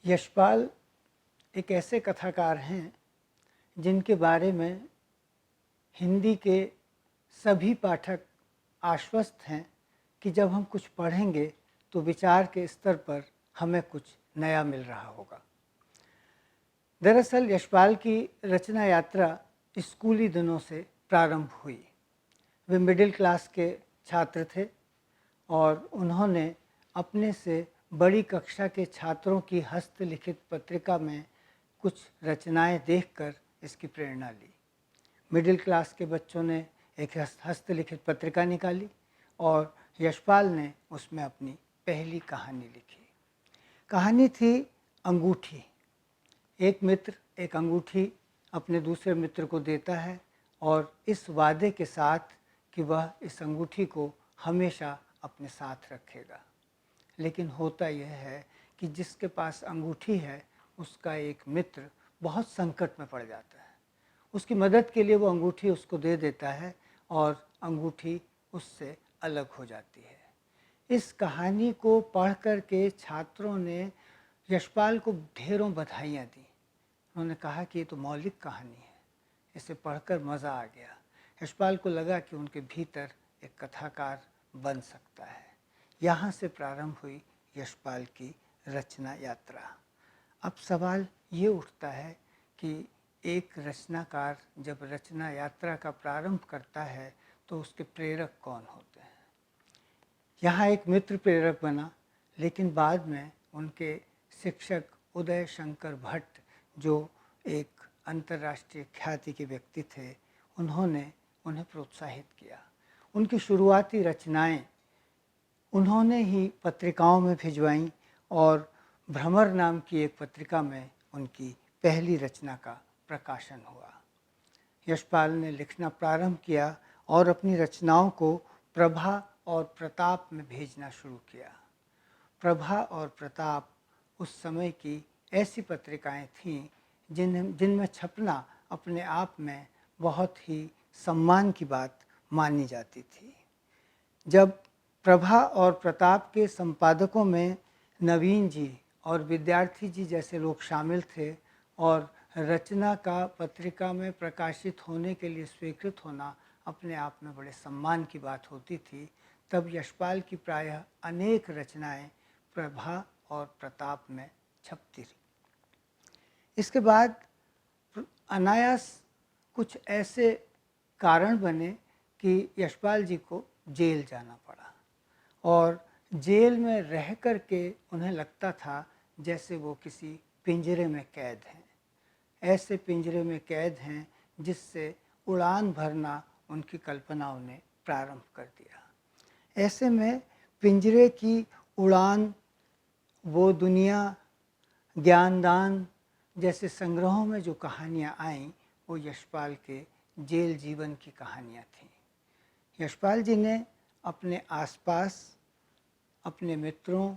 यशपाल एक ऐसे कथाकार हैं जिनके बारे में हिंदी के सभी पाठक आश्वस्त हैं कि जब हम कुछ पढ़ेंगे तो विचार के स्तर पर हमें कुछ नया मिल रहा होगा। दरअसल यशपाल की रचना यात्रा स्कूली दिनों से प्रारंभ हुई। वे मिडिल क्लास के छात्र थे और उन्होंने अपने से बड़ी कक्षा के छात्रों की हस्तलिखित पत्रिका में कुछ रचनाएं देखकर इसकी प्रेरणा ली। मिडिल क्लास के बच्चों ने एक हस्तलिखित पत्रिका निकाली और यशपाल ने उसमें अपनी पहली कहानी लिखी। कहानी थी अंगूठी। एक मित्र एक अंगूठी अपने दूसरे मित्र को देता है और इस वादे के साथ कि वह इस अंगूठी को हमेशा अपने साथ रखेगा। लेकिन होता यह है कि जिसके पास अंगूठी है उसका एक मित्र बहुत संकट में पड़ जाता है। उसकी मदद के लिए वो अंगूठी उसको दे देता है और अंगूठी उससे अलग हो जाती है। इस कहानी को पढ़ कर के छात्रों ने यशपाल को ढेरों बधाइयाँ दी। उन्होंने कहा कि ये तो मौलिक कहानी है, इसे पढ़कर मज़ा आ गया। यशपाल को लगा कि उनके भीतर एक कथाकार बन सकता है। यहाँ से प्रारंभ हुई यशपाल की रचना यात्रा। अब सवाल ये उठता है कि एक रचनाकार जब रचना यात्रा का प्रारंभ करता है तो उसके प्रेरक कौन होते हैं। यहाँ एक मित्र प्रेरक बना, लेकिन बाद में उनके शिक्षक उदय शंकर भट्ट, जो एक अंतर्राष्ट्रीय ख्याति के व्यक्ति थे, उन्होंने उन्हें प्रोत्साहित किया। उनकी शुरुआती रचनाएं उन्होंने ही पत्रिकाओं में भिजवाईं और भ्रमर नाम की एक पत्रिका में उनकी पहली रचना का प्रकाशन हुआ। यशपाल ने लिखना प्रारंभ किया और अपनी रचनाओं को प्रभा और प्रताप में भेजना शुरू किया। प्रभा और प्रताप उस समय की ऐसी पत्रिकाएं थीं जिनमें छपना अपने आप में बहुत ही सम्मान की बात मानी जाती थी। जब प्रभा और प्रताप के संपादकों में नवीन जी और विद्यार्थी जी जैसे लोग शामिल थे और रचना का पत्रिका में प्रकाशित होने के लिए स्वीकृत होना अपने आप में बड़े सम्मान की बात होती थी, तब यशपाल की प्रायः अनेक रचनाएं प्रभा और प्रताप में छपती रही। इसके बाद अनायास कुछ ऐसे कारण बने कि यशपाल जी को जेल जाना पड़ा और जेल में रह कर के उन्हें लगता था जैसे वो किसी पिंजरे में कैद हैं। ऐसे पिंजरे में कैद हैं जिससे उड़ान भरना उनकी कल्पनाओं ने प्रारंभ कर दिया। ऐसे में पिंजरे की उड़ान, वो दुनिया, ज्ञानदान जैसे संग्रहों में जो कहानियाँ आईं वो यशपाल के जेल जीवन की कहानियाँ थीं। यशपाल जी ने अपने आसपास, अपने मित्रों,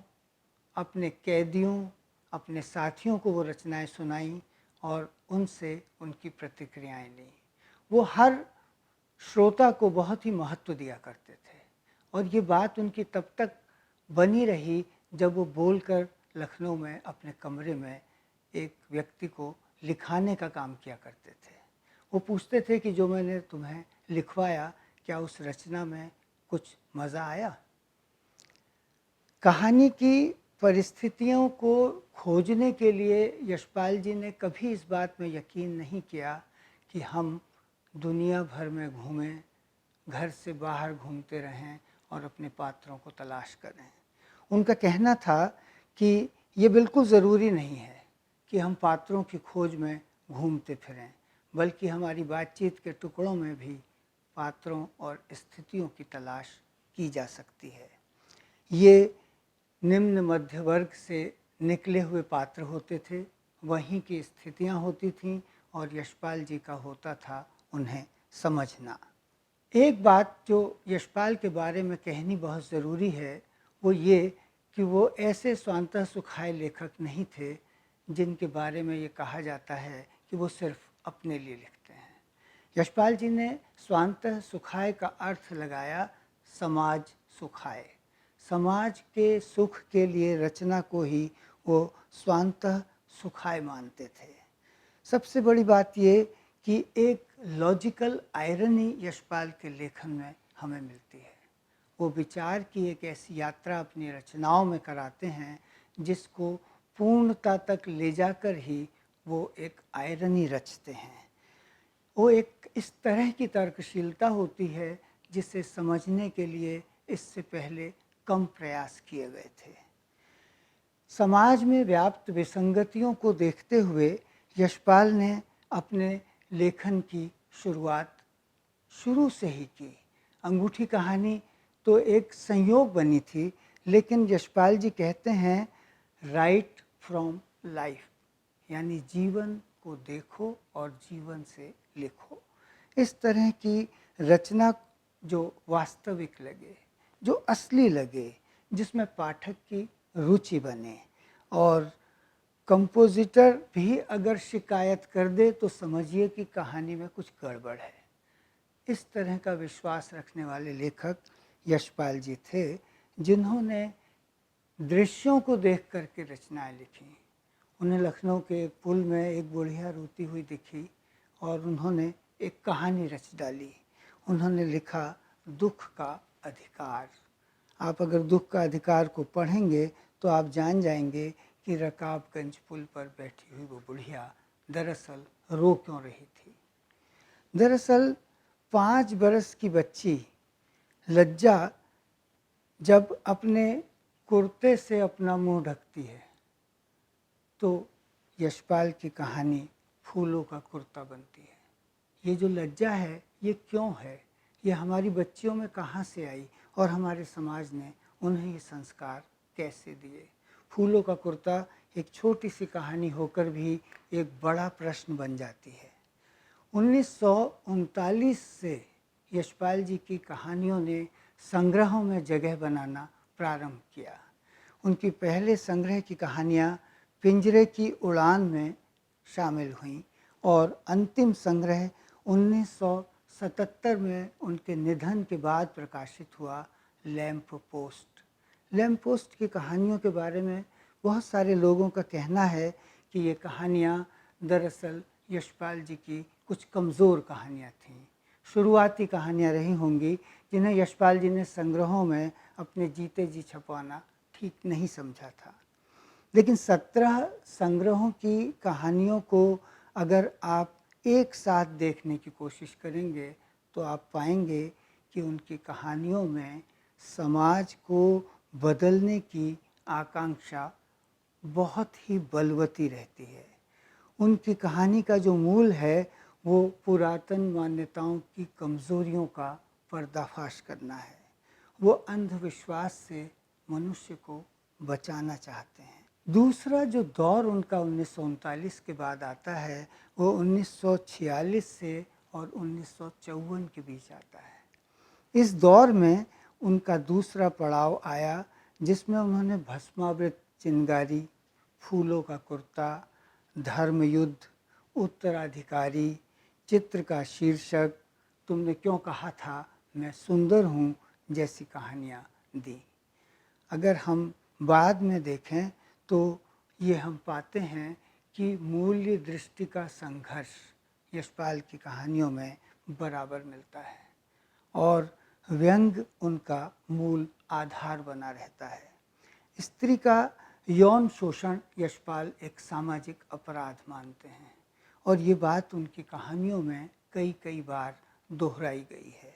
अपने कैदियों, अपने साथियों को वो रचनाएं सुनाईं और उनसे उनकी प्रतिक्रियाएं लीं। वो हर श्रोता को बहुत ही महत्व दिया करते थे और ये बात उनकी तब तक बनी रही जब वो बोलकर लखनऊ में अपने कमरे में एक व्यक्ति को लिखाने का काम किया करते थे। वो पूछते थे कि जो मैंने तुम्हें लिखवाया, क्या उस रचना में कुछ मज़ा आया। कहानी की परिस्थितियों को खोजने के लिए यशपाल जी ने कभी इस बात में यकीन नहीं किया कि हम दुनिया भर में घूमें, घर से बाहर घूमते रहें और अपने पात्रों को तलाश करें। उनका कहना था कि ये बिल्कुल ज़रूरी नहीं है कि हम पात्रों की खोज में घूमते फिरें, बल्कि हमारी बातचीत के टुकड़ों में भी पात्रों और स्थितियों की तलाश की जा सकती है। ये निम्न मध्य वर्ग से निकले हुए पात्र होते थे, वहीं की स्थितियां होती थीं और यशपाल जी का होता था उन्हें समझना। एक बात जो यशपाल के बारे में कहनी बहुत ज़रूरी है वो ये कि वो ऐसे स्वांतः सुखाए लेखक नहीं थे जिनके बारे में ये कहा जाता है कि वो सिर्फ अपने लिए लिखते हैं। यशपाल जी ने स्वांतः सुखाए का अर्थ लगाया समाज सुखाए। समाज के सुख के लिए रचना को ही वो स्वांतः सुखाय मानते थे। सबसे बड़ी बात ये कि एक लॉजिकल आयरनी यशपाल के लेखन में हमें मिलती है। वो विचार की एक ऐसी यात्रा अपनी रचनाओं में कराते हैं जिसको पूर्णता तक ले जाकर ही वो एक आयरनी रचते हैं। वो एक इस तरह की तर्कशीलता होती है जिसे समझने के लिए इससे पहले कम प्रयास किए गए थे। समाज में व्याप्त विसंगतियों को देखते हुए यशपाल ने अपने लेखन की शुरुआत शुरू से ही की। अंगूठी कहानी तो एक संयोग बनी थी, लेकिन यशपाल जी कहते हैं राइट फ्रॉम लाइफ, यानी जीवन को देखो और जीवन से लिखो। इस तरह की रचना जो वास्तविक लगे, जो असली लगे, जिसमें पाठक की रुचि बने, और कंपोजिटर भी अगर शिकायत कर दे तो समझिए कि कहानी में कुछ गड़बड़ है। इस तरह का विश्वास रखने वाले लेखक यशपाल जी थे, जिन्होंने दृश्यों को देख करके रचनाएं लिखी। उन्हें लखनऊ के एक पुल में एक बुढ़िया रोती हुई दिखी और उन्होंने एक कहानी रच डाली। उन्होंने लिखा दुख का अधिकार। आप अगर दुख का अधिकार को पढ़ेंगे तो आप जान जाएंगे कि रकाबगंज पुल पर बैठी हुई वो बुढ़िया दरअसल रो क्यों रही थी। दरअसल 5 बरस की बच्ची लज्जा जब अपने कुर्ते से अपना मुंह ढकती है तो यशपाल की कहानी फूलों का कुर्ता बनती है। ये जो लज्जा है ये क्यों है, ये हमारी बच्चियों में कहाँ से आई और हमारे समाज ने उन्हें ये संस्कार कैसे दिए। फूलों का कुर्ता एक छोटी सी कहानी होकर भी एक बड़ा प्रश्न बन जाती है। 1939 से यशपाल जी की कहानियों ने संग्रहों में जगह बनाना प्रारंभ किया। उनकी पहले संग्रह की कहानियाँ पिंजरे की उड़ान में शामिल हुईं और अंतिम संग्रह 1977 में उनके निधन के बाद प्रकाशित हुआ लैंप पोस्ट। लैंप पोस्ट की कहानियों के बारे में बहुत सारे लोगों का कहना है कि ये कहानियाँ दरअसल यशपाल जी की कुछ कमज़ोर कहानियाँ थीं, शुरुआती कहानियाँ रही होंगी जिन्हें यशपाल जी ने संग्रहों में अपने जीते जी छपवाना ठीक नहीं समझा था। लेकिन 17 संग्रहों की कहानियों को अगर आप एक साथ देखने की कोशिश करेंगे तो आप पाएंगे कि उनकी कहानियों में समाज को बदलने की आकांक्षा बहुत ही बलवती रहती है। उनकी कहानी का जो मूल है वो पुरातन मान्यताओं की कमज़ोरियों का पर्दाफाश करना है। वो अंधविश्वास से मनुष्य को बचाना चाहते हैं। दूसरा जो दौर उनका 1939 के बाद आता है वो 1946 से और 1954 के बीच आता है। इस दौर में उनका दूसरा पड़ाव आया जिसमें उन्होंने भस्मावृत चिनगारी, फूलों का कुर्ता, धर्मयुद्ध, उत्तराधिकारी, चित्र का शीर्षक, तुमने क्यों कहा था मैं सुंदर हूँ जैसी कहानियाँ दी। अगर हम बाद में देखें तो ये हम पाते हैं कि मूल्य दृष्टि का संघर्ष यशपाल की कहानियों में बराबर मिलता है और व्यंग उनका मूल आधार बना रहता है। स्त्री का यौन शोषण यशपाल एक सामाजिक अपराध मानते हैं और ये बात उनकी कहानियों में कई बार दोहराई गई है।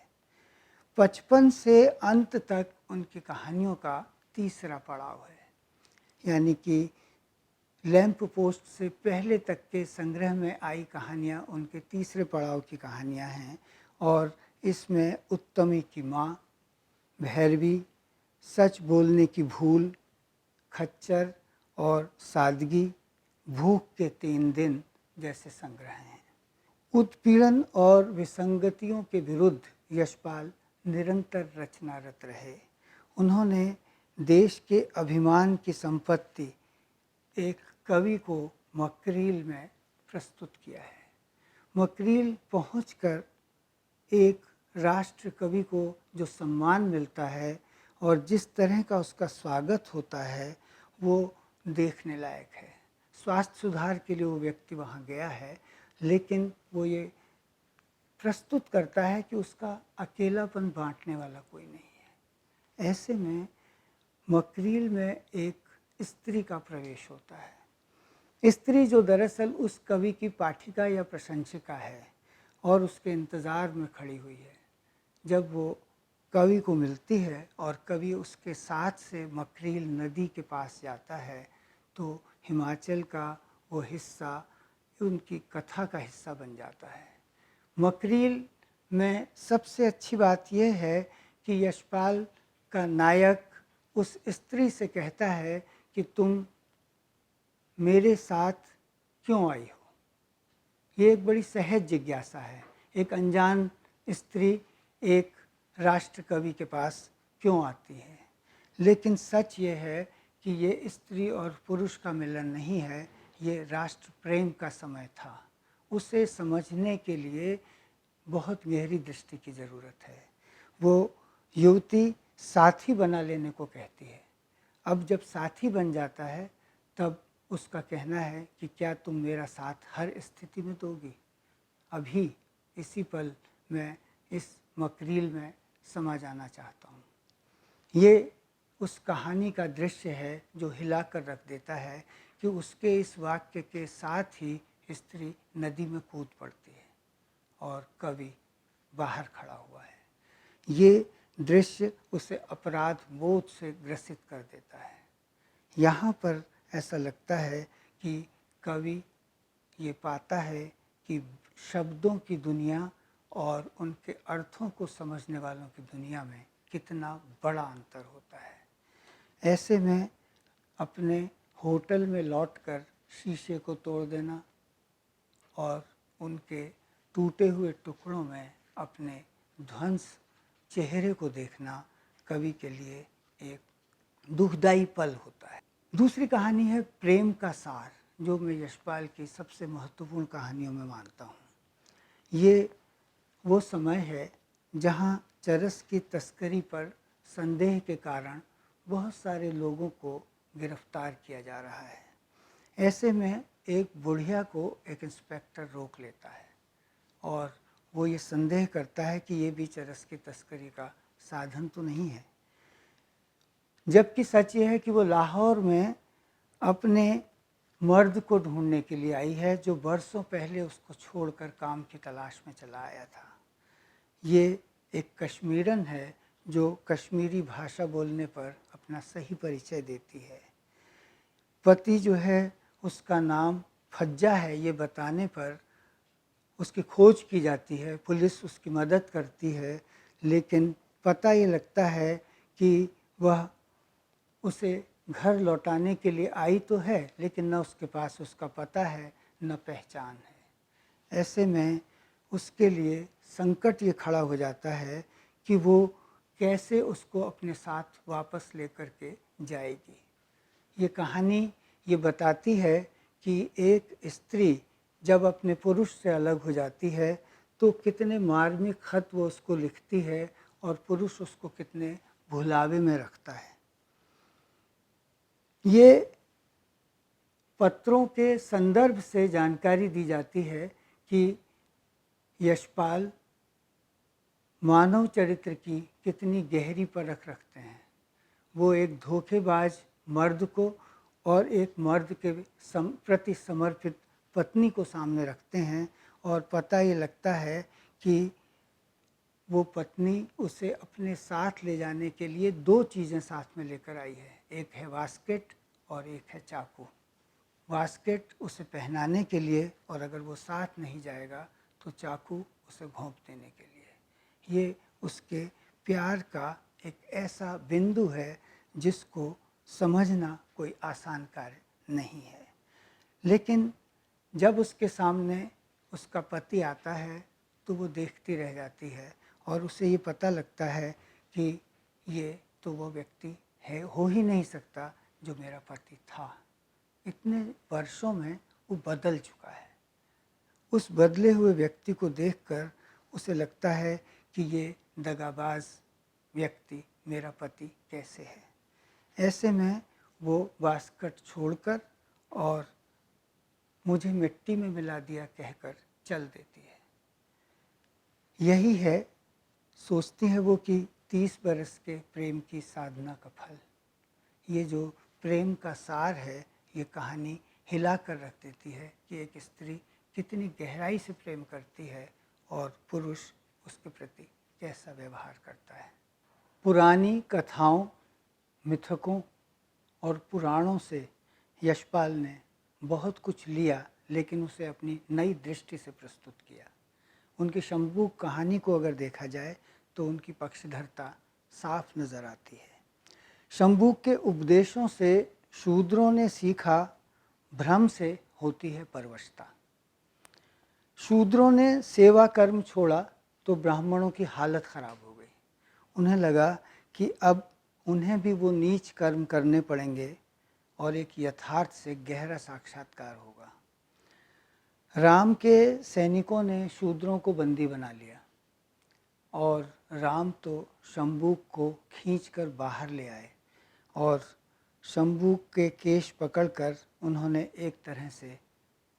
55 से अंत तक उनकी कहानियों का तीसरा पड़ाव है, यानी कि लैंप पोस्ट से पहले तक के संग्रह में आई कहानियाँ उनके तीसरे पड़ाव की कहानियाँ हैं और इसमें उत्तमी की माँ, भैरवी, सच बोलने की भूल, खच्चर और सादगी, भूख के 3 दिन जैसे संग्रह हैं। उत्पीड़न और विसंगतियों के विरुद्ध यशपाल निरंतर रचनारत रहे। उन्होंने देश के अभिमान की संपत्ति एक कवि को मकरील में प्रस्तुत किया है। मकरील पहुंचकर एक राष्ट्र कवि को जो सम्मान मिलता है और जिस तरह का उसका स्वागत होता है वो देखने लायक है। स्वास्थ्य सुधार के लिए वो व्यक्ति वहाँ गया है, लेकिन वो ये प्रस्तुत करता है कि उसका अकेलापन बांटने वाला कोई नहीं है। ऐसे में मकरील में एक स्त्री का प्रवेश होता है। स्त्री जो दरअसल उस कवि की पाठिका या प्रशंसिका है और उसके इंतज़ार में खड़ी हुई है। जब वो कवि को मिलती है और कवि उसके साथ से मकरील नदी के पास जाता है, तो हिमाचल का वो हिस्सा उनकी कथा का हिस्सा बन जाता है। मकरील में सबसे अच्छी बात यह है कि यशपाल का नायक उस स्त्री से कहता है कि तुम मेरे साथ क्यों आई हो। ये एक बड़ी सहज जिज्ञासा है। एक अनजान स्त्री एक राष्ट्र कवि के पास क्यों आती है। लेकिन सच ये है कि ये स्त्री और पुरुष का मिलन नहीं है, ये राष्ट्र प्रेम का समय था। उसे समझने के लिए बहुत गहरी दृष्टि की ज़रूरत है। वो युवती साथी बना लेने को कहती है। अब जब साथी बन जाता है तब उसका कहना है कि क्या तुम मेरा साथ हर स्थिति में दोगी। अभी इसी पल मैं इस मकरील में समा जाना चाहता हूँ। ये उस कहानी का दृश्य है जो हिला कर रख देता है कि उसके इस वाक्य के साथ ही स्त्री नदी में कूद पड़ती है और कवि बाहर खड़ा हुआ है। ये दृश्य उसे अपराध बोध से ग्रसित कर देता है। यहाँ पर ऐसा लगता है कि कवि ये पाता है कि शब्दों की दुनिया और उनके अर्थों को समझने वालों की दुनिया में कितना बड़ा अंतर होता है। ऐसे में अपने होटल में लौटकर शीशे को तोड़ देना और उनके टूटे हुए टुकड़ों में अपने ध्वंस चेहरे को देखना कवि के लिए एक दुखदाई पल होता है। दूसरी कहानी है प्रेम का सार, जो मैं यशपाल की सबसे महत्वपूर्ण कहानियों में मानता हूँ। ये वो समय है जहाँ चरस की तस्करी पर संदेह के कारण बहुत सारे लोगों को गिरफ्तार किया जा रहा है। ऐसे में एक बुढ़िया को एक इंस्पेक्टर रोक लेता है और वो ये संदेह करता है कि ये भी चरस की तस्करी का साधन तो नहीं है। जबकि सच ये है कि वो लाहौर में अपने मर्द को ढूंढने के लिए आई है जो बरसों पहले उसको छोड़कर काम की तलाश में चला आया था। ये एक कश्मीरन है जो कश्मीरी भाषा बोलने पर अपना सही परिचय देती है। पति जो है उसका नाम फज्जा है ये बताने पर उसकी खोज की जाती है, पुलिस उसकी मदद करती है, लेकिन पता ये लगता है कि वह उसे घर लौटाने के लिए आई तो है, लेकिन न उसके पास उसका पता है न पहचान है। ऐसे में उसके लिए संकट ये खड़ा हो जाता है कि वो कैसे उसको अपने साथ वापस लेकर के जाएगी। ये कहानी ये बताती है कि एक स्त्री जब अपने पुरुष से अलग हो जाती है तो कितने मार्मिक खत वो उसको लिखती है और पुरुष उसको कितने भुलावे में रखता है। ये पत्रों के संदर्भ से जानकारी दी जाती है कि यशपाल मानव चरित्र की कितनी गहरी परख रखते हैं। वो एक धोखेबाज मर्द को और एक मर्द के प्रति समर्पित पत्नी को सामने रखते हैं और पता ये लगता है कि वो पत्नी उसे अपने साथ ले जाने के लिए दो चीज़ें साथ में लेकर आई है, एक है वास्केट और एक है चाकू। वास्केट उसे पहनाने के लिए और अगर वो साथ नहीं जाएगा तो चाकू उसे घोंप देने के लिए। ये उसके प्यार का एक ऐसा बिंदु है जिसको समझना कोई आसान कार्य नहीं है। लेकिन जब उसके सामने उसका पति आता है तो वो देखती रह जाती है और उसे ये पता लगता है कि ये तो वो व्यक्ति है, हो ही नहीं सकता जो मेरा पति था। इतने वर्षों में वो बदल चुका है। उस बदले हुए व्यक्ति को देखकर उसे लगता है कि ये दगाबाज व्यक्ति मेरा पति कैसे है। ऐसे में वो वास्कट छोड़कर और मुझे मिट्टी में मिला दिया कहकर चल देती है। यही है, सोचती है वो, कि 30 बरस के प्रेम की साधना का फल। ये जो प्रेम का सार है, ये कहानी हिला कर रख देती है कि एक स्त्री कितनी गहराई से प्रेम करती है और पुरुष उसके प्रति कैसा व्यवहार करता है। पुरानी कथाओं, मिथकों और पुराणों से यशपाल ने बहुत कुछ लिया, लेकिन उसे अपनी नई दृष्टि से प्रस्तुत किया। उनकी शंभू कहानी को अगर देखा जाए तो उनकी पक्षधरता साफ नज़र आती है। शंभू के उपदेशों से शूद्रों ने सीखा, भ्रम से होती है परवशता। शूद्रों ने सेवा कर्म छोड़ा तो ब्राह्मणों की हालत खराब हो गई। उन्हें लगा कि अब उन्हें भी वो नीच कर्म करने पड़ेंगे और एक यथार्थ से गहरा साक्षात्कार होगा। राम के सैनिकों ने शूद्रों को बंदी बना लिया और राम तो शंभू को खींचकर बाहर ले आए और शंभू के केश पकड़कर उन्होंने एक तरह से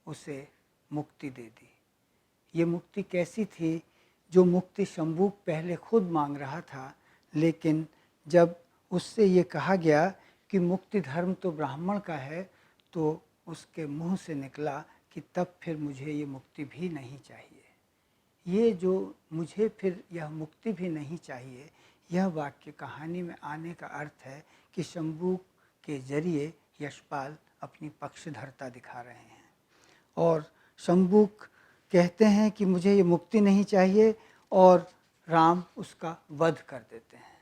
उसे मुक्ति दे दी। ये मुक्ति कैसी थी? जो मुक्ति शंभू पहले खुद मांग रहा था, लेकिन जब उससे ये कहा गया कि मुक्ति धर्म तो ब्राह्मण का है, तो उसके मुंह से निकला कि तब फिर मुझे ये मुक्ति भी नहीं चाहिए। ये जो मुझे फिर यह मुक्ति भी नहीं चाहिए, यह वाक्य कहानी में आने का अर्थ है कि शंभू के जरिए यशपाल अपनी पक्षधरता दिखा रहे हैं और शंभू कहते हैं कि मुझे ये मुक्ति नहीं चाहिए और राम उसका वध कर देते हैं।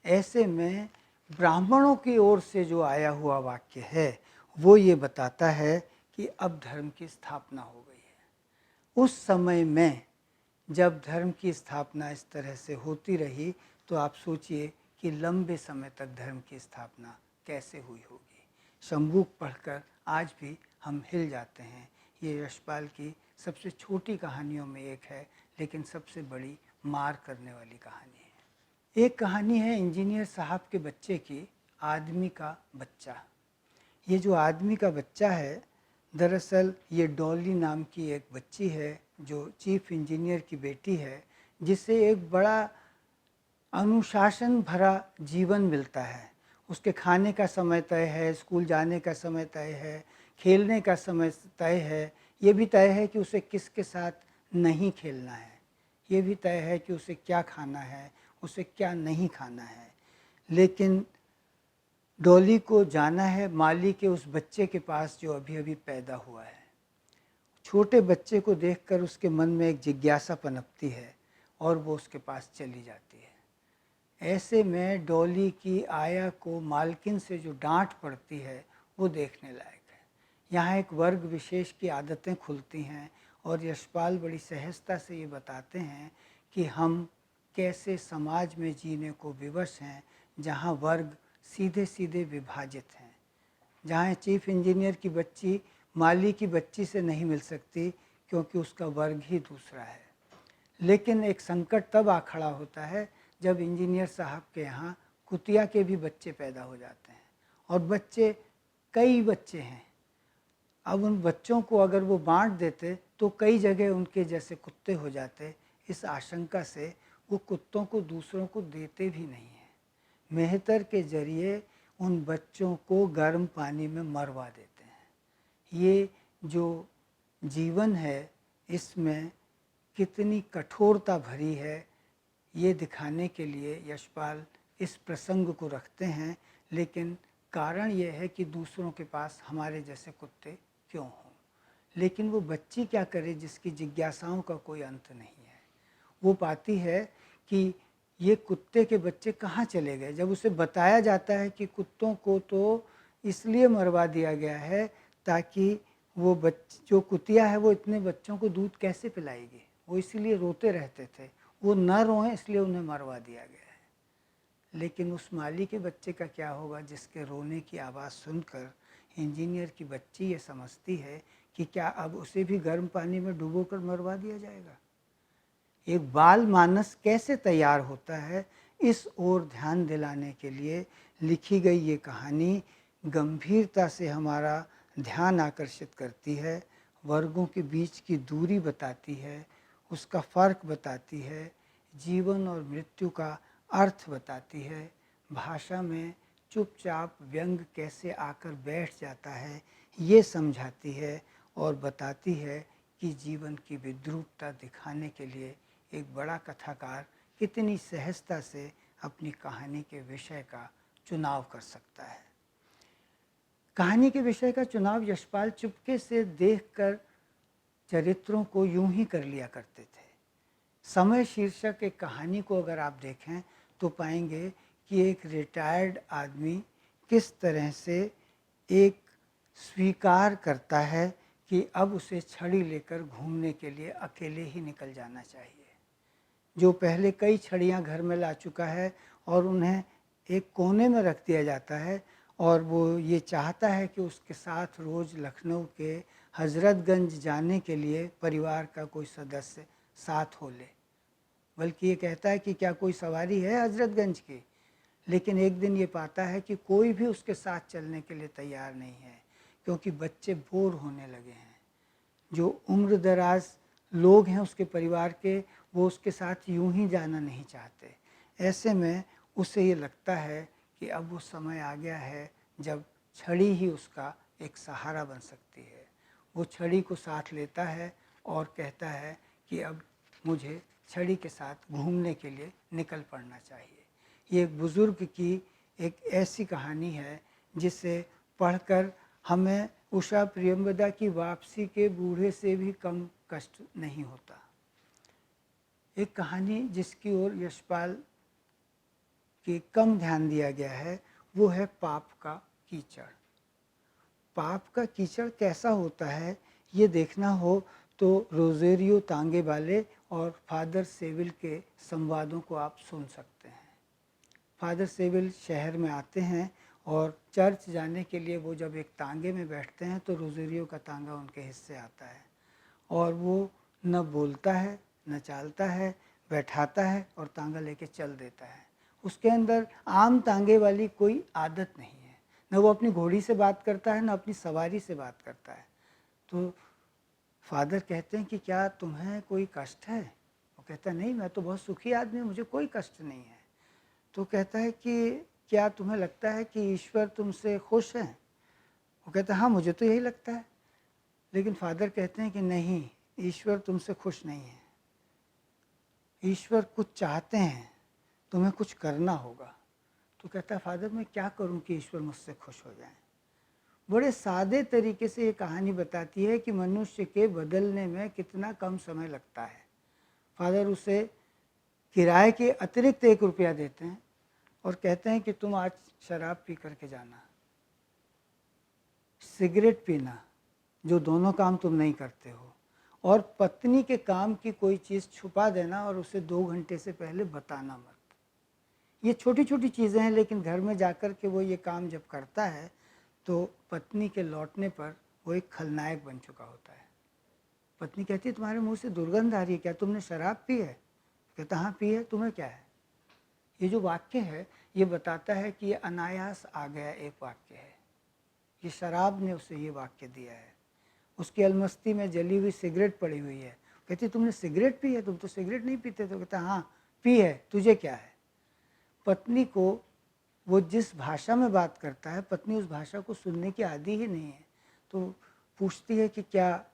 ऐसे में ब्राह्मणों की ओर से जो आया हुआ वाक्य है वो ये बताता है कि अब धर्म की स्थापना हो गई है। उस समय में जब धर्म की स्थापना इस तरह से होती रही तो आप सोचिए कि लंबे समय तक धर्म की स्थापना कैसे हुई होगी। शंभू पढ़कर आज भी हम हिल जाते हैं। ये यशपाल की सबसे छोटी कहानियों में एक है, लेकिन सबसे बड़ी मार करने वाली कहानी है। एक कहानी है इंजीनियर साहब के बच्चे की, आदमी का बच्चा। ये जो आदमी का बच्चा है, दरअसल ये डॉली नाम की एक बच्ची है जो चीफ इंजीनियर की बेटी है, जिसे एक बड़ा अनुशासन भरा जीवन मिलता है। उसके खाने का समय तय है, स्कूल जाने का समय तय है, खेलने का समय तय है। ये भी तय है कि उसे किसके साथ नहीं खेलना है, ये भी तय है कि उसे क्या खाना है, उसे क्या नहीं खाना है। लेकिन डॉली को जाना है माली के उस बच्चे के पास जो अभी अभी पैदा हुआ है। छोटे बच्चे को देखकर उसके मन में एक जिज्ञासा पनपती है और वो उसके पास चली जाती है। ऐसे में डॉली की आया को मालकिन से जो डांट पड़ती है वो देखने लायक है। यहाँ एक वर्ग विशेष की आदतें खुलती हैं और यशपाल बड़ी सहजता से ये बताते हैं कि हम कैसे समाज में जीने को विवश हैं, जहाँ वर्ग सीधे सीधे विभाजित हैं, जहाँ चीफ इंजीनियर की बच्ची माली की बच्ची से नहीं मिल सकती क्योंकि उसका वर्ग ही दूसरा है। लेकिन एक संकट तब आ खड़ा होता है जब इंजीनियर साहब के यहाँ कुतिया के भी बच्चे पैदा हो जाते हैं और बच्चे कई बच्चे हैं। अब उन बच्चों को अगर वो बांट देते तो कई जगह उनके जैसे कुत्ते हो जाते। इस आशंका से वो कुत्तों को दूसरों को देते भी नहीं हैं। मेहतर के जरिए उन बच्चों को गर्म पानी में मरवा देते हैं। ये जो जीवन है इसमें कितनी कठोरता भरी है, ये दिखाने के लिए यशपाल इस प्रसंग को रखते हैं। लेकिन कारण ये है कि दूसरों के पास हमारे जैसे कुत्ते क्यों हों। लेकिन वो बच्ची क्या करे जिसकी जिज्ञासाओं का कोई अंत नहीं है। वो पाती है कि ये कुत्ते के बच्चे कहाँ चले गए। जब उसे बताया जाता है कि कुत्तों को तो इसलिए मरवा दिया गया है ताकि वो जो कुतिया है वो इतने बच्चों को दूध कैसे पिलाएगी, वो इसीलिए रोते रहते थे, वो न रोएं इसलिए उन्हें मरवा दिया गया है। लेकिन उस माली के बच्चे का क्या होगा जिसके रोने की आवाज़ सुनकर इंजीनियर की बच्ची ये समझती है कि क्या अब उसे भी गर्म पानी में डुबोकर मरवा दिया जाएगा। एक बाल मानस कैसे तैयार होता है, इस ओर ध्यान दिलाने के लिए लिखी गई ये कहानी गंभीरता से हमारा ध्यान आकर्षित करती है, वर्गों के बीच की दूरी बताती है, उसका फ़र्क बताती है, जीवन और मृत्यु का अर्थ बताती है, भाषा में चुपचाप व्यंग कैसे आकर बैठ जाता है ये समझाती है और बताती है कि जीवन की विद्रूपता दिखाने के लिए एक बड़ा कथाकार कितनी सहजता से अपनी कहानी के विषय का चुनाव कर सकता है। कहानी के विषय का चुनाव यशपाल चुपके से देखकर चरित्रों को यूं ही कर लिया करते थे। समय शीर्षक एक कहानी को अगर आप देखें तो पाएंगे कि एक रिटायर्ड आदमी किस तरह से एक स्वीकार करता है कि अब उसे छड़ी लेकर घूमने के लिए अकेले ही निकल जाना चाहिए। जो पहले कई छड़ियां घर में ला चुका है और उन्हें एक कोने में रख दिया जाता है और वो ये चाहता है कि उसके साथ रोज़ लखनऊ के हज़रतगंज जाने के लिए परिवार का कोई सदस्य साथ हो ले। बल्कि ये कहता है कि क्या कोई सवारी है हज़रतगंज की, लेकिन एक दिन ये पाता है कि कोई भी उसके साथ चलने के लिए तैयार नहीं है, क्योंकि बच्चे बोर होने लगे हैं। जो उम्र दराज लोग हैं उसके परिवार के, वो उसके साथ यूं ही जाना नहीं चाहते। ऐसे में उसे ये लगता है कि अब वो समय आ गया है जब छड़ी ही उसका एक सहारा बन सकती है। वो छड़ी को साथ लेता है और कहता है कि अब मुझे छड़ी के साथ घूमने के लिए निकल पड़ना चाहिए। ये एक बुज़ुर्ग की एक ऐसी कहानी है जिसे पढ़कर हमें उषा प्रियंवदा की वापसी के बूढ़े से भी कम कष्ट नहीं होता। एक कहानी जिसकी ओर यशपाल की कम ध्यान दिया गया है वो है पाप का कीचड़। पाप का कीचड़ कैसा होता है ये देखना हो तो रोजेरियो तांगे वाले और फादर सेविल के संवादों को आप सुन सकते हैं। फादर सेविल शहर में आते हैं और चर्च जाने के लिए वो जब एक तांगे में बैठते हैं तो रोजेरियो का तांगा उनके हिस्से आता है और वो न बोलता है न चालता है, बैठाता है और तांगा लेके चल देता है। उसके अंदर आम तांगे वाली कोई आदत नहीं है, न वो अपनी घोड़ी से बात करता है न अपनी सवारी से बात करता है। तो फादर कहते हैं कि क्या तुम्हें कोई कष्ट है? वो कहता है नहीं, मैं तो बहुत सुखी आदमी हूँ, मुझे कोई कष्ट नहीं है। तो कहता है कि क्या तुम्हें लगता है कि ईश्वर तुमसे खुश है? वो कहता है हाँ मुझे तो यही लगता है। लेकिन फादर कहते हैं कि नहीं, ईश्वर तुमसे खुश नहीं है। ईश्वर कुछ चाहते हैं, तुम्हें कुछ करना होगा। तो कहता है फादर मैं क्या करूं कि ईश्वर मुझसे खुश हो जाए? बड़े सादे तरीके से ये कहानी बताती है कि मनुष्य के बदलने में कितना कम समय लगता है। फादर उसे किराए के अतिरिक्त 1 रुपया देते हैं और कहते हैं कि तुम आज शराब पी करके जाना, सिगरेट पीना, जो दोनों काम तुम नहीं करते हो, और पत्नी के काम की कोई चीज़ छुपा देना और उसे 2 घंटे से पहले बताना मत। ये छोटी छोटी चीज़ें हैं, लेकिन घर में जाकर के वो ये काम जब करता है तो पत्नी के लौटने पर वो एक खलनायक बन चुका होता है। पत्नी कहती है तुम्हारे मुंह से दुर्गंध आ रही है, क्या तुमने शराब पी है? कहता हाँ पी है, तुम्हें क्या है? ये जो वाक्य है ये बताता है कि ये अनायास आ गया एक वाक्य है। ये शराब ने उसे ये वाक्य दिया है। उसकी अलमस्ती में जली हुई सिगरेट पड़ी हुई है। कहती तुमने सिगरेट पी है? तुम तो सिगरेट नहीं पीते। तो कहता हाँ पी है, तुझे क्या है? पत्नी को वो जिस भाषा में बात करता है, पत्नी उस भाषा को सुनने की आदी ही नहीं है। तो पूछती है कि क्या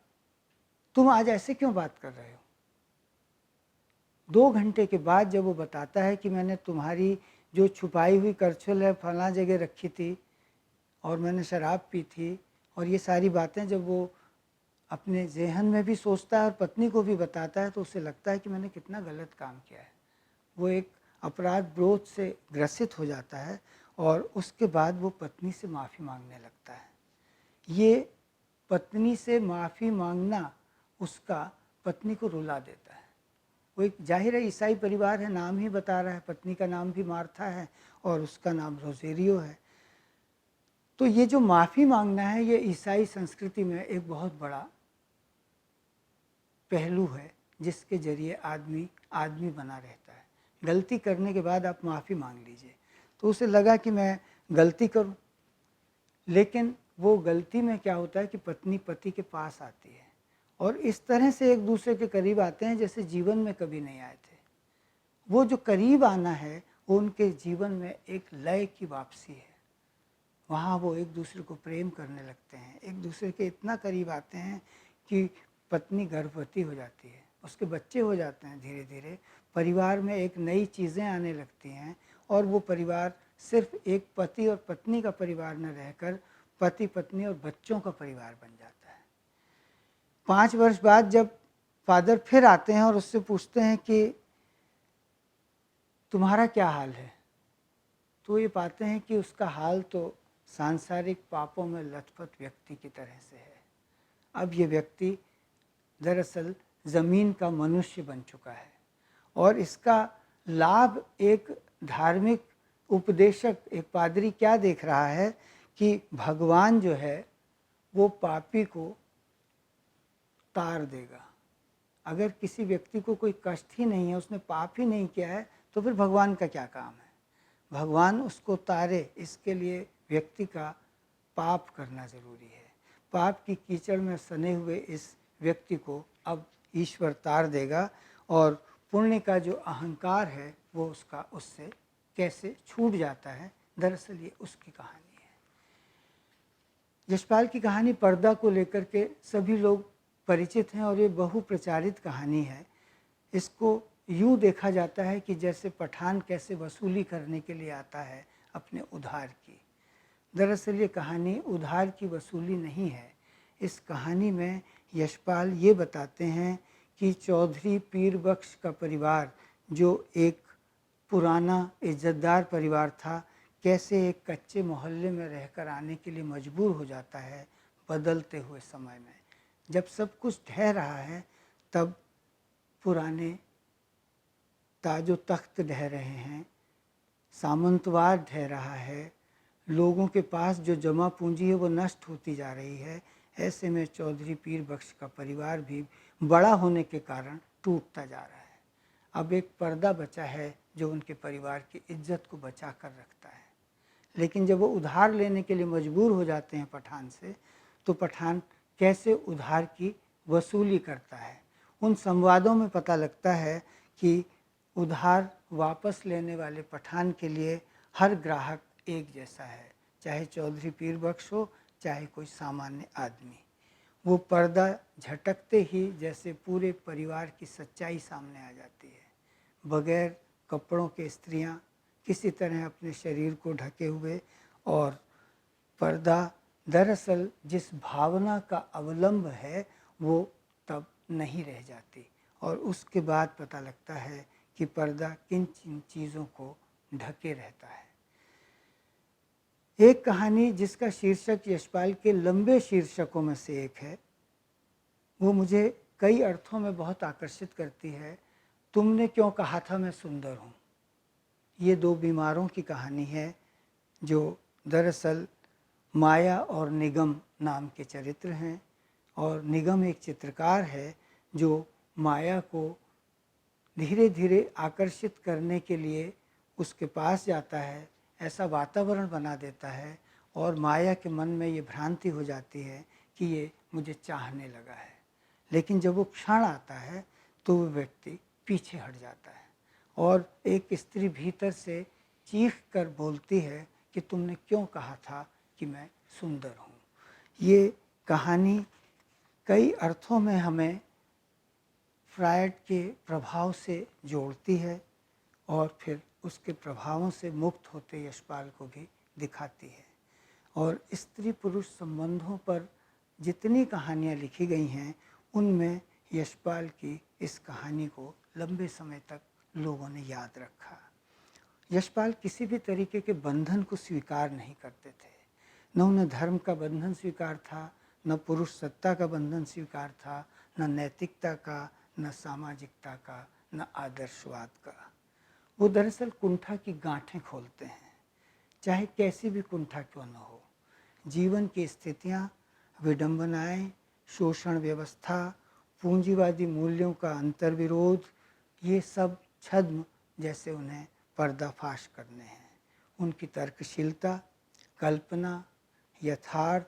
तुम आज ऐसे क्यों बात कर रहे हो? 2 घंटे के बाद जब वो बताता है कि मैंने तुम्हारी जो छुपाई हुई करछुल है फला जगह रखी थी और मैंने शराब पी थी, और ये सारी बातें जब वो अपने ज़हन में भी सोचता है और पत्नी को भी बताता है तो उसे लगता है कि मैंने कितना गलत काम किया है। वो एक अपराध बोध से ग्रसित हो जाता है और उसके बाद वो पत्नी से माफ़ी मांगने लगता है। ये पत्नी से माफ़ी मांगना उसका पत्नी को रुला देता है। वो एक जाहिर है ईसाई परिवार है, नाम ही बता रहा है, पत्नी का नाम भी मार्था है और उसका नाम रोजेरियो है। तो ये जो माफ़ी मांगना है ये ईसाई संस्कृति में एक बहुत बड़ा पहलू है जिसके जरिए आदमी आदमी बना रहता है। गलती करने के बाद आप माफ़ी मांग लीजिए। तो उसे लगा कि मैं गलती करूं, लेकिन वो गलती में क्या होता है कि पत्नी पति के पास आती है और इस तरह से एक दूसरे के करीब आते हैं जैसे जीवन में कभी नहीं आए थे। वो जो करीब आना है वो उनके जीवन में एक लय की वापसी है। वहाँ वो एक दूसरे को प्रेम करने लगते हैं, एक दूसरे के इतना करीब आते हैं कि पत्नी गर्भवती हो जाती है, उसके बच्चे हो जाते हैं। धीरे धीरे परिवार में एक नई चीज़ें आने लगती हैं और वो परिवार सिर्फ एक पति और पत्नी का परिवार न रहकर पति पत्नी और बच्चों का परिवार बन जाता है। 5 वर्ष बाद जब फादर फिर आते हैं और उससे पूछते हैं कि तुम्हारा क्या हाल है, तो ये पाते हैं कि उसका हाल तो सांसारिक पापों में लथपथ व्यक्ति की तरह से है। अब ये व्यक्ति दरअसल ज़मीन का मनुष्य बन चुका है और इसका लाभ एक धार्मिक उपदेशक, एक पादरी क्या देख रहा है कि भगवान जो है वो पापी को तार देगा। अगर किसी व्यक्ति को कोई कष्ट ही नहीं है, उसने पाप ही नहीं किया है, तो फिर भगवान का क्या काम है। भगवान उसको तारे, इसके लिए व्यक्ति का पाप करना ज़रूरी है। पाप की कीचड़ में सने हुए इस व्यक्ति को अब ईश्वर तार देगा और पुण्य का जो अहंकार है वो उसका उससे कैसे छूट जाता है। दरअसल ये उसकी कहानी है। यशपाल की कहानी पर्दा को लेकर के सभी लोग परिचित हैं और ये बहुप्रचारित कहानी है। इसको यूँ देखा जाता है कि जैसे पठान कैसे वसूली करने के लिए आता है अपने उधार की। दरअसल ये कहानी उधार की वसूली नहीं है। इस कहानी में यशपाल ये बताते हैं कि चौधरी पीर बख्श का परिवार, जो एक पुराना इज्जतदार परिवार था, कैसे एक कच्चे मोहल्ले में रहकर आने के लिए मजबूर हो जाता है बदलते हुए समय में। जब सब कुछ ढह रहा है तब पुराने ताजो तख्त ढह रहे हैं, सामंतवाद ढह रहा है, लोगों के पास जो जमा पूंजी है वो नष्ट होती जा रही है। ऐसे में चौधरी पीर बख्श का परिवार भी बड़ा होने के कारण टूटता जा रहा है। अब एक पर्दा बचा है जो उनके परिवार की इज्जत को बचा कर रखता है। लेकिन जब वो उधार लेने के लिए मजबूर हो जाते हैं पठान से, तो पठान कैसे उधार की वसूली करता है। उन संवादों में पता लगता है कि उधार वापस लेने वाले पठान के लिए हर ग्राहक एक जैसा है, चाहे चौधरी पीर बख्श हो चाहे कोई सामान्य आदमी। वो पर्दा झटकते ही जैसे पूरे परिवार की सच्चाई सामने आ जाती है। बगैर कपड़ों के स्त्रियां किसी तरह अपने शरीर को ढके हुए, और पर्दा दरअसल जिस भावना का अवलंब है वो तब नहीं रह जाती। और उसके बाद पता लगता है कि पर्दा किन चीज़ों को ढके रहता है। एक कहानी जिसका शीर्षक यशपाल के लंबे शीर्षकों में से एक है, वो मुझे कई अर्थों में बहुत आकर्षित करती है। तुमने क्यों कहा था मैं सुंदर हूँ। ये दो बीमारों की कहानी है जो दरअसल माया और निगम नाम के चरित्र हैं। और निगम एक चित्रकार है जो माया को धीरे धीरे आकर्षित करने के लिए उसके पास जाता है, ऐसा वातावरण बना देता है और माया के मन में ये भ्रांति हो जाती है कि ये मुझे चाहने लगा है। लेकिन जब वो क्षण आता है तो वो व्यक्ति पीछे हट जाता है और एक स्त्री भीतर से चीख कर बोलती है कि तुमने क्यों कहा था कि मैं सुंदर हूँ। ये कहानी कई अर्थों में हमें फ्रायड के प्रभाव से जोड़ती है और फिर उसके प्रभावों से मुक्त होते यशपाल को भी दिखाती है। और स्त्री पुरुष संबंधों पर जितनी कहानियाँ लिखी गई हैं उनमें यशपाल की इस कहानी को लंबे समय तक लोगों ने याद रखा। यशपाल किसी भी तरीके के बंधन को स्वीकार नहीं करते थे। न उन्हें धर्म का बंधन स्वीकार था, न पुरुष सत्ता का बंधन स्वीकार था, न नैतिकता का, न सामाजिकता का, न आदर्शवाद का। वो दरअसल कुंठा की गांठें खोलते हैं, चाहे कैसी भी कुंठा क्यों न हो। जीवन की स्थितियाँ, विडंबनाएं, शोषण व्यवस्था, पूंजीवादी मूल्यों का अंतर्विरोध, ये सब छद्म जैसे उन्हें पर्दाफाश करने हैं। उनकी तर्कशीलता, कल्पना, यथार्थ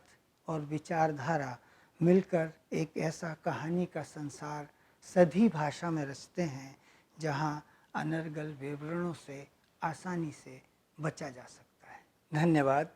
और विचारधारा मिलकर एक ऐसा कहानी का संसार सधी भाषा में रचते हैं जहां अनर्गल विवरणों से आसानी से बचा जा सकता है। धन्यवाद।